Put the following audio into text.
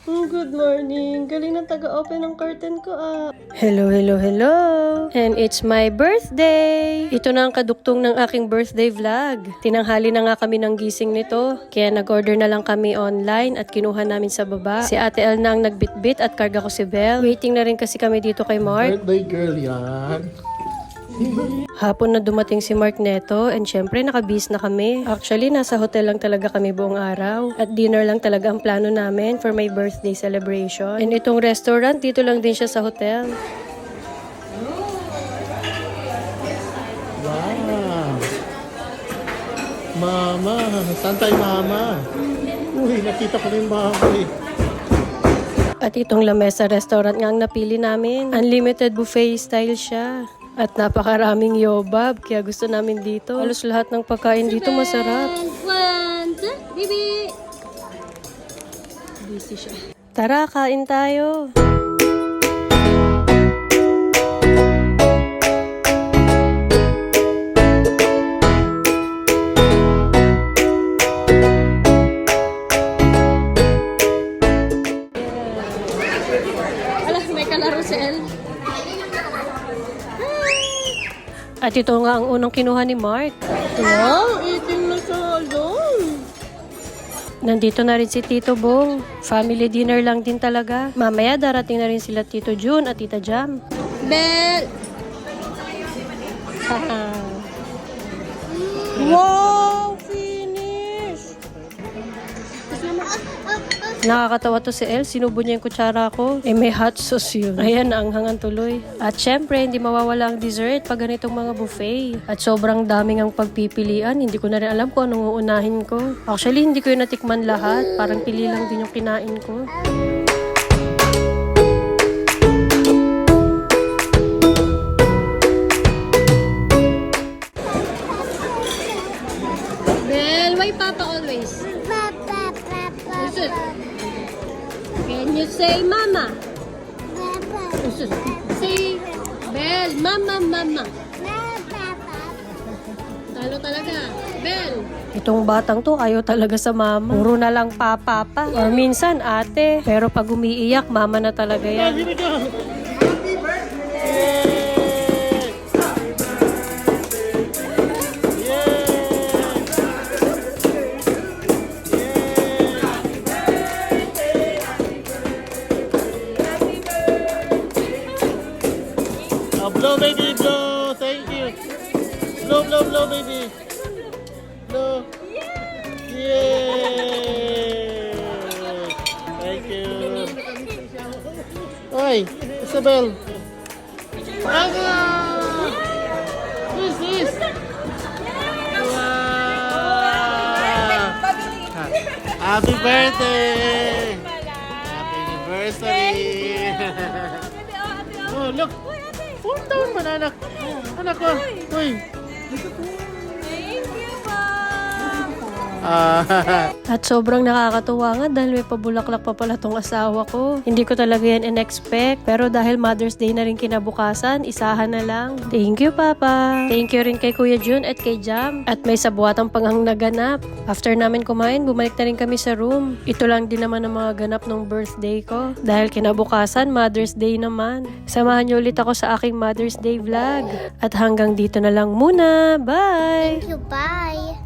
Good morning. Galing ng taga-open ng curtain ko Hello, hello, hello. And it's my birthday. Ito na ang kaduktong ng aking birthday vlog. Tinanghali na nga kami ng gising nito. Kaya nag-order na lang kami online at kinuha namin sa baba. Si Ate El na ang nagbitbit at karga ko si Belle. Waiting na rin kasi kami dito kay Mark. Birthday girl yan. Hapon na dumating si Mark neto and syempre nakabis na kami. Actually, nasa hotel lang talaga kami buong araw. At dinner lang talaga ang plano namin for my birthday celebration. And itong restaurant, dito lang din siya sa hotel. Wow. Mama. Saan tayo, mama? Uy, nakita ko rin mama eh. At itong La Mesa restaurant nga ang napili namin. Unlimited buffet style siya. At napakaraming yobab, kaya gusto namin dito. Halos lahat ng pagkain dito masarap. Bibi! Busy siya. Tara, kain tayo. Alah, may kalaro si El. At ito nga ang unang kinuha ni Mark. Wow, eating na sa alone. Nandito na rin si Tito Bong. Family dinner lang din talaga. Mamaya darating na rin sila Tito June at Tita Jam. Bel! Wow! Finish! Nakakatawa to si El. Sinubo niya yung kutsara ko. May hot sauce yun. Ayan, naanghangan tuloy. At syempre, hindi mawawala ang dessert pag ganitong mga buffet. At sobrang daming ang pagpipilian. Hindi ko na rin alam kung anong uunahin ko. Actually, hindi ko yung natikman lahat. Parang pili lang din yung kinain ko. Bel, why Papa always? Usus. Can you say Mama? Usus. Say Bel, Mama, Mama. Talo talaga. Bel. Itong batang to ayaw talaga sa mama. Puro na lang papa pa. Or minsan ate. Pero pag umiiyak, mama na talaga yan. Here we go. Blow, baby, blow. Thank you. Blow, blow, blow, baby. Blow. Yay! Thank you. Oi, Isabel. Aga! Who's this? Wow! Happy birthday! Happy anniversary! Oh, look! 4 taon pa na anak. Anak ko. Uy. At sobrang nakakatuwa nga dahil may pabulaklak pa pala tong asawa ko. Hindi ko talaga yan in-expect. Pero dahil Mother's Day na rin kinabukasan, isahan na lang. Thank you, Papa. Thank you rin kay Kuya June at kay Jam. At may sabuatang panghang naganap. After namin kumain, bumalik na rin kami sa room. Ito lang din naman ang mga ganap ng birthday ko. Dahil kinabukasan, Mother's Day naman. Samahan niyo ulit ako sa aking Mother's Day vlog. At hanggang dito na lang muna. Bye! Thank you, bye.